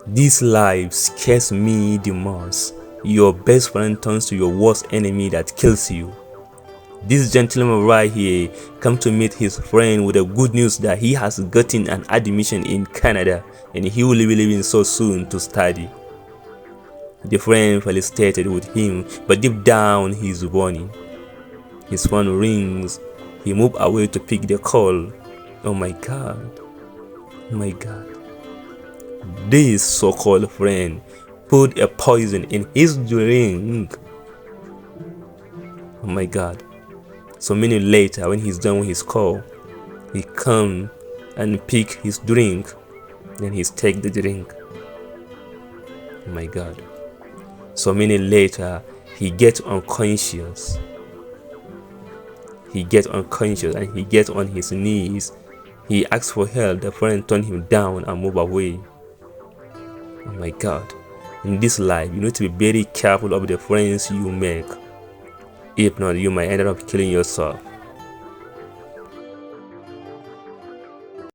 This life scares me the most. Your best friend turns to your worst enemy that kills you. This gentleman right here come to meet his friend with the good news that he has gotten an admission in Canada and he will be leaving so soon to study. The friend felicitated with him, but deep down he's warning. His phone rings. He moved away to pick the call. Oh my god. Oh my god. This so-called friend put a poison in his drink. Oh my god. So minutes later, when he's done with his call, he come and pick his drink. Then he's take the drink. Oh my god. So minutes later, he gets unconscious. He gets unconscious and he gets on his knees. He asks for help. The friend turned him down and moved away. Oh my god. In this life, you need to be very careful of the friends you make. If not, you might end up killing yourself.